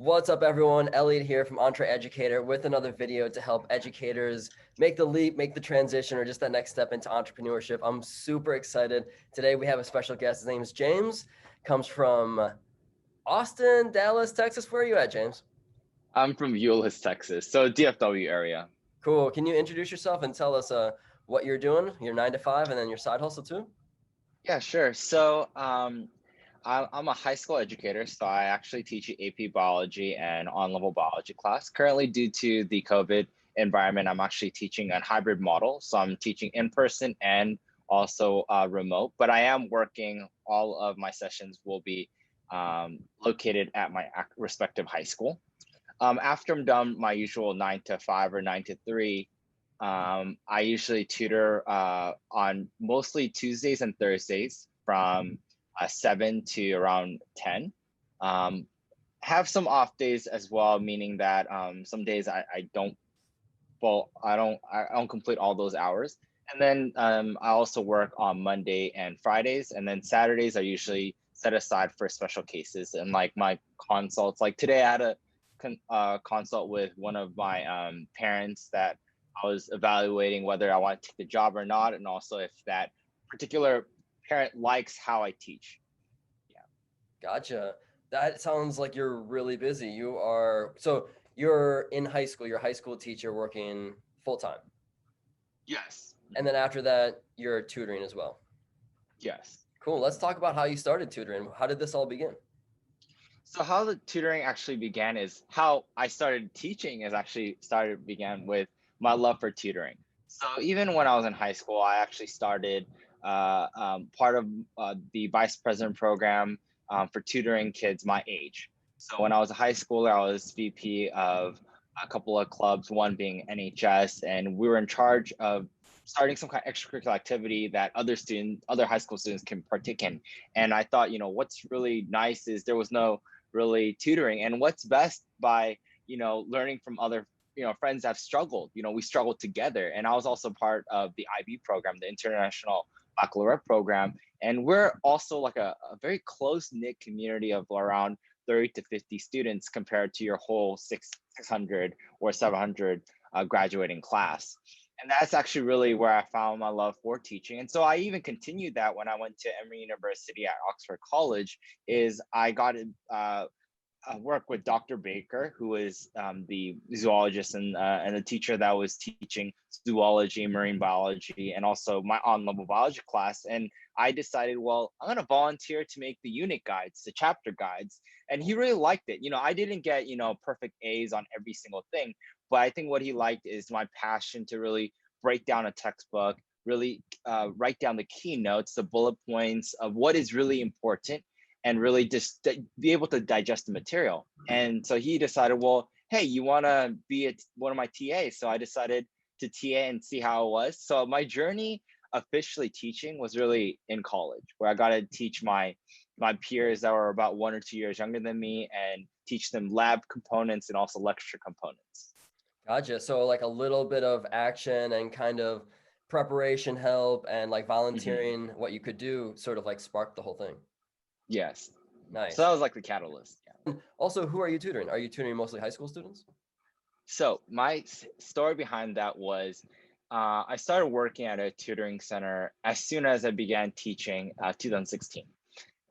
What's up, everyone? Elliot here from Entre Educator with another video to help educators make the leap, make the transition, or just that next step into entrepreneurship. I'm super excited. Today we have a special guest. His name is James. Comes from Austin, Dallas, Texas. Where are you at, James? I'm from Euless, Texas, so DFW area. Cool. Can you introduce yourself and tell us what you're doing, your 9 to 5, and then your side hustle too? Yeah, sure. I'm a high school educator, so I actually teach AP biology and on-level biology class. Currently, due to the COVID environment, I'm actually teaching a hybrid model. So I'm teaching in person and also remote, but I am working, all of my sessions will be located at my respective high school. After I'm done my usual 9 to 5 or 9 to 3, I usually tutor on mostly Tuesdays and Thursdays from 7 to around 10. Have some off days as well, meaning that some days I don't complete all those hours. And then I also work on Monday and Fridays, and then Saturdays are usually set aside for special cases and like my consults. Like today, I had a consult with one of my parents that I was evaluating whether I want to take the job or not, and also if that particular parent likes how I teach. Yeah. Gotcha. That sounds like you're really busy. You're in high school, you're a high school teacher working full time. Yes. And then after that, you're tutoring as well. Yes. Cool. Let's talk about how you started tutoring. How did this all begin? So how the tutoring actually began is how I started teaching is actually began with my love for tutoring. So even when I was in high school, I actually started part of the vice president program for tutoring kids my age. So when I was a high schooler, I was VP of a couple of clubs, one being NHS, and we were in charge of starting some kind of extracurricular activity that other high school students can partake in. And I thought, what's really nice is there was no really tutoring, and what's best by learning from other friends that have struggled. We struggled together, and I was also part of the IB program, the International Baccalaureate program, and we're also like a very close-knit community of around 30 to 50 students compared to your whole 600 or 700 graduating class. And that's actually really where I found my love for teaching. And so I even continued that when I went to Emory University at Oxford College. Is I got work with Dr. Baker, who is the zoologist and the teacher that was teaching zoology, marine biology, and also my on-level biology class. And I decided, well, I'm going to volunteer to make the unit guides, the chapter guides. And he really liked it. I didn't get, perfect A's on every single thing, but I think what he liked is my passion to really break down a textbook, really write down the keynotes, the bullet points of what is really important, and really just be able to digest the material. And so he decided, well, hey, you want to be one of my TAs? So I decided to TA and see how it was. So my journey officially teaching was really in college, where I got to teach my peers that were about 1 or 2 years younger than me and teach them lab components and also lecture components. Gotcha. So like a little bit of action and kind of preparation help and like volunteering what you could do sort of like sparked the whole thing. Yes. So Nice. that was like the catalyst. Yeah. Also, who are you tutoring? Are you tutoring mostly high school students? So my story behind that was I started working at a tutoring center as soon as I began teaching 2016.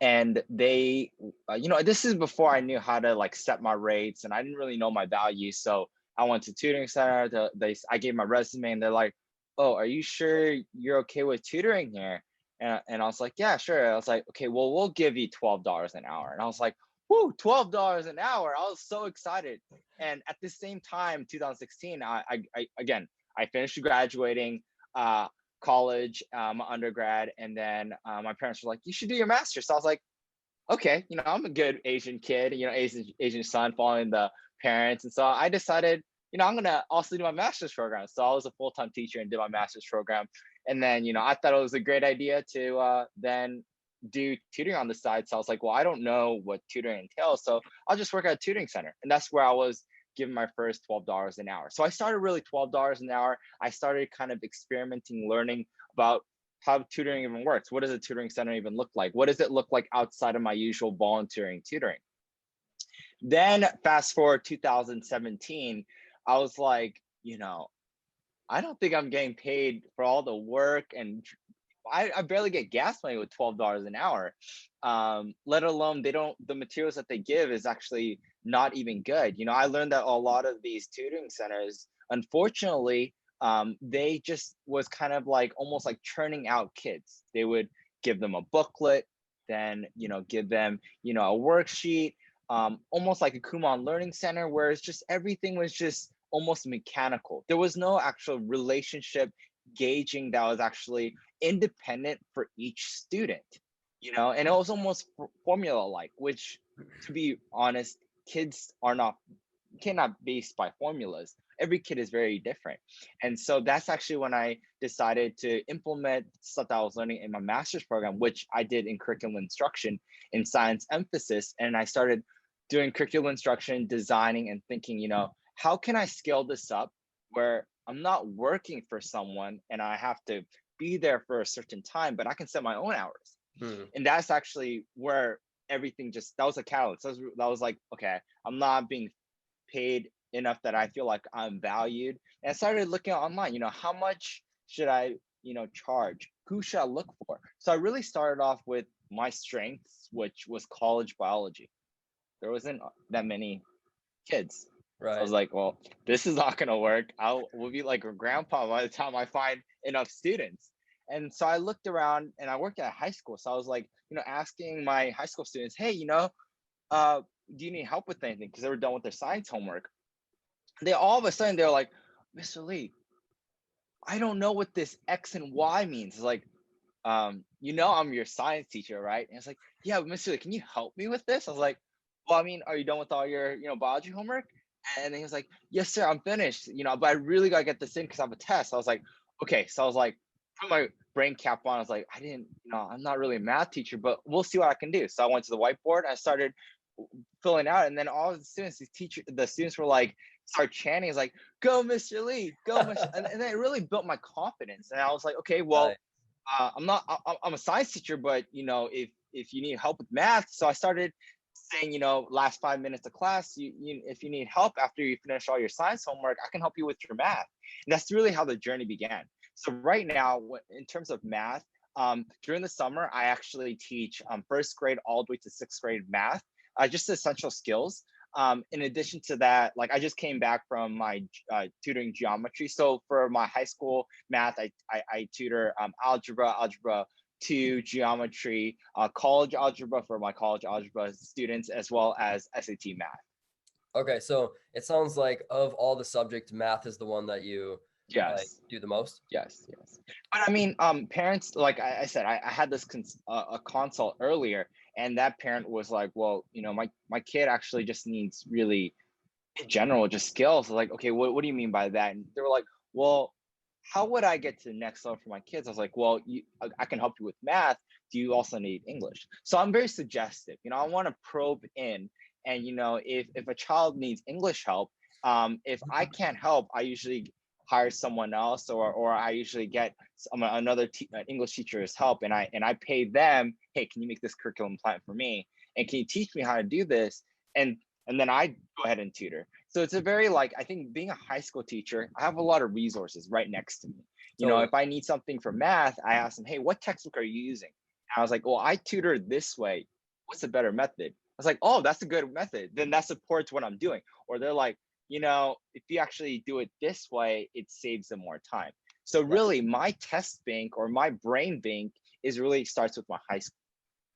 And they, this is before I knew how to like set my rates, and I didn't really know my value. So I went to tutoring center. I gave my resume, and they're like, "Oh, are you sure you're okay with tutoring here?" And I was like, "Yeah, sure." I was like, "Okay, well, we'll give you $12 an hour." And I was like, "Whoo, $12 an hour!" I was so excited. And at the same time, 2016, I finished graduating. College, undergrad, and then my parents were like, "You should do your master's." So I was like, "Okay, I'm a good Asian kid, Asian son following the parents," and so I decided, I'm gonna also do my master's program. So I was a full-time teacher and did my master's program, and then I thought it was a great idea to then do tutoring on the side. So I was like, well, I don't know what tutoring entails, so I'll just work at a tutoring center, and that's where I was given my first $12 an hour. So I started really $12 an hour. I started kind of experimenting, learning about how tutoring even works. What does a tutoring center even look like? What does it look like outside of my usual volunteering tutoring? Then fast forward 2017, I was like, I don't think I'm getting paid for all the work, and I barely get gas money with $12 an hour. Let alone the materials that they give is actually not even good. I learned that a lot of these tutoring centers, unfortunately, they just was kind of like almost like churning out kids. They would give them a booklet, then give them a worksheet, almost like a Kumon Learning Center, where it's just everything was just almost mechanical. There was no actual relationship gauging that was actually independent for each student, and it was almost formula like, which, to be honest, kids cannot based by formulas. Every kid is very different. And so that's actually when I decided to implement stuff that I was learning in my master's program, which I did in curriculum instruction in science emphasis. And I started doing curriculum instruction, designing, and thinking, how can I scale this up where I'm not working for someone and I have to be there for a certain time, but I can set my own hours. And that's actually where everything that was a catalyst. That was like, okay, I'm not being paid enough that I feel like I'm valued. And I started looking online, how much should I, charge? Who should I look for? So I really started off with my strengths, which was college biology. There wasn't that many kids. Right. So I was like, well, this is not going to work. Will be like a grandpa by the time I find enough students. And so I looked around, and I worked at a high school. So I was like, asking my high school students, hey, do you need help with anything? Because they were done with their science homework. They all of a sudden, they're like, Mr. Lee, I don't know what this X and Y means. It's like, I'm your science teacher, right? And it's like, yeah, Mr. Lee, can you help me with this? I was like, well, I mean, are you done with all your, biology homework? And then he was like, yes, sir, I'm finished, but I really got to get this in because I have a test. I was like, okay. So I was like, put my brain cap on. I was like, I'm not really a math teacher, but we'll see what I can do. So I went to the whiteboard. I started filling out, and then all the students, the students were like, start chanting. It's like, go, Mr. Lee, go, Mr. and it really built my confidence. And I was like, okay, well, I'm a science teacher, but if you need help with math. So I started saying, last 5 minutes of class, if you need help after you finish all your science homework, I can help you with your math. And that's really how the journey began. So right now, in terms of math, during the summer, I actually teach first grade all the way to sixth grade math, just essential skills. In addition to that, like I just came back from my tutoring geometry. So for my high school math, I tutor algebra 2, geometry, college algebra for my college algebra students, as well as SAT math. Okay, so it sounds like of all the subjects, math is the one that you do the most. Yes. But I mean, parents, like I said, I had this a consult earlier, and that parent was like, well, my kid actually just needs really, in general, just skills. Like, okay, what do you mean by that? And they were like, well, how would I get to the next level for my kids? I was like, well, I can help you with math. Do you also need English? So I'm very suggestive. I want to probe in, and if a child needs English help, if I can't help, I usually hire someone else, or I usually get another English teacher's help, and I pay them. Hey, can you make this curriculum plan for me? And can you teach me how to do this? And then I go ahead and tutor. So it's a very, like, I think being a high school teacher, I have a lot of resources right next to me. If I need something for math, I ask them, hey, what textbook are you using? And I was like, well, I tutor this way. What's a better method? I was like, oh, that's a good method. Then that supports what I'm doing. Or they're like, if you actually do it this way, it saves them more time. So really, my test bank or my brain bank really starts with my high school.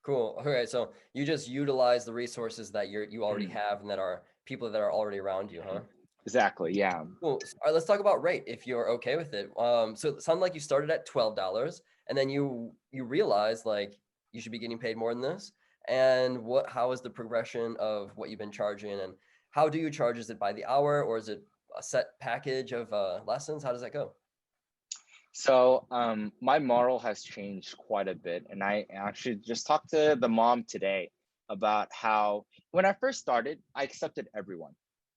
Cool. Okay, so you just utilize the resources that you already have and that are people that are already around you, huh? Exactly. Yeah. Cool. All right, let's talk about rate if you're okay with it. So it sounded like you started at $12, and then you realized like you should be getting paid more than this. And how is the progression of what you've been charging, and how do you charge? Is it by the hour, or is it a set package of lessons? How does that go? So my model has changed quite a bit, and I actually just talked to the mom today about how when I first started, I accepted everyone.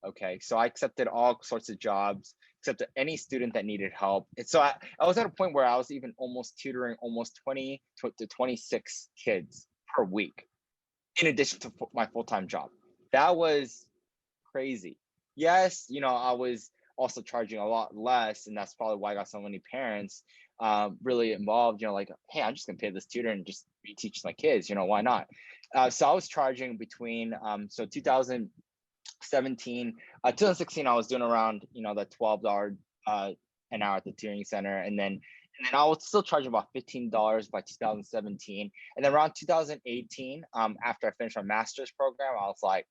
Okay, so I accepted all sorts of jobs, accepted any student that needed help. And so I was at a point where I was even almost tutoring almost 20 to 26 kids per week, in addition to my full-time job. that was crazy. Yes, I was also charging a lot less, and that's probably why I got so many parents really involved. Like, hey, I'm just gonna pay this tutor and just teach my kids. Why not? So I was charging between 2017, 2016, I was doing around the $12 an hour at the tutoring center, and then I was still charging about $15 by 2017, and then around 2018, after I finished my master's program, I was like,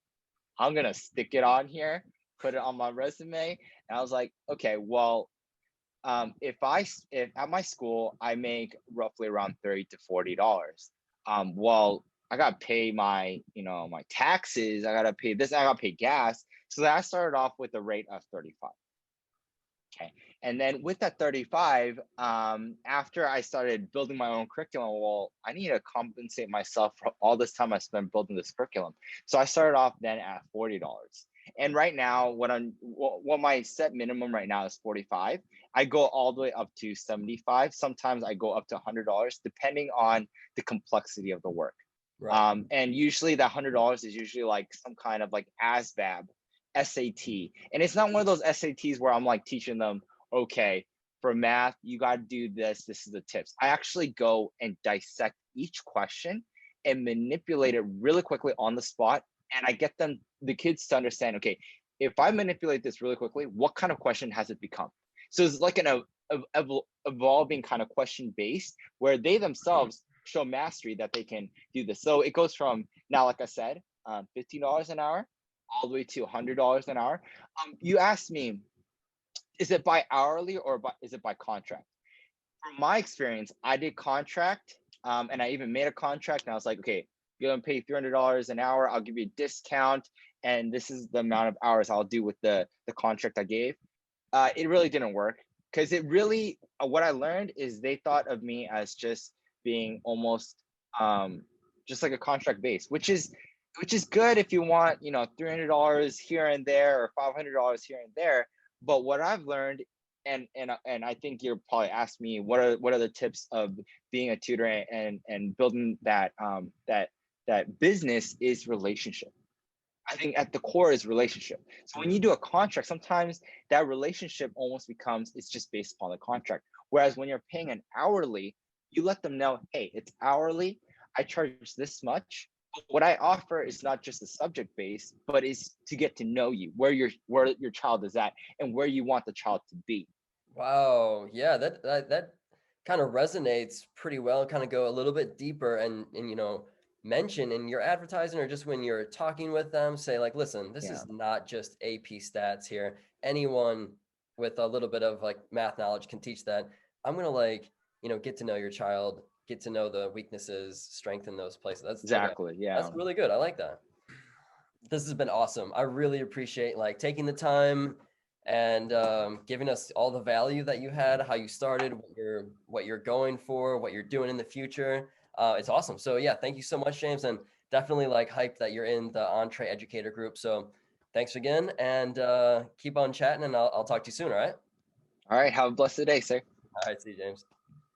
I'm gonna stick it on here, put it on my resume. And I was like, okay, well, if at my school I make roughly around $30 to $40, well, I gotta pay my my taxes, I gotta pay this, I gotta pay gas. So then I started off with a rate of 35. Okay. And then with that 35, after I started building my own curriculum, well, I need to compensate myself for all this time I spent building this curriculum. So I started off then at $40. And right now, what my set minimum right now is 45. I go all the way up to 75. Sometimes I go up to $100, depending on the complexity of the work. Right. And usually that $100 is usually like some kind of like ASVAB, SAT. And it's not one of those SATs where I'm like teaching them, okay, for math, you got to do this. This is the tips. I actually go and dissect each question and manipulate it really quickly on the spot. And I get the kids to understand, okay, if I manipulate this really quickly, what kind of question has it become? So it's like an evolving kind of question based where they themselves show mastery that they can do this. So it goes from now, like I said, $15 an hour all the way to $100 an hour. You asked me, is it by hourly or is it by contract? From my experience, I did contract, and I even made a contract, and I was like, okay, you're gonna pay $300 an hour. I'll give you a discount, and this is the amount of hours I'll do with the contract I gave. It really didn't work because it really what I learned is they thought of me as just being almost just like a contract base, which is good if you want $300 here and there or $500 here and there. But what I've learned, and I think you're probably asked me what are the tips of being a tutor and building that business is relationship. I think at the core is relationship. So when you do a contract, sometimes that relationship almost becomes it's just based upon the contract. Whereas when you're paying an hourly, you let them know, hey, it's hourly. I charge this much. What I offer is not just the subject base, but is to get to know you, where your child is at, and where you want the child to be. Wow. Yeah, that kind of resonates pretty well. Kind of go a little bit deeper and mention in your advertising or just when you're talking with them, say like, listen, this Yeah, is not just AP stats here. Anyone with a little bit of like math knowledge can teach that. I'm gonna like, get to know your child, get to know the weaknesses, strengthen those places. That's okay. exactly. That's Yeah, really good. I like that. This has been awesome. I really appreciate like taking the time and giving us all the value that you had, how you started, what you're going for, what you're doing in the future. It's awesome. So yeah, thank you so much, James, and definitely like hyped that you're in the Entree Educator group. So thanks again, and keep on chatting, and I'll talk to you soon. All right. all right, have a blessed day, sir. All right. See you, James.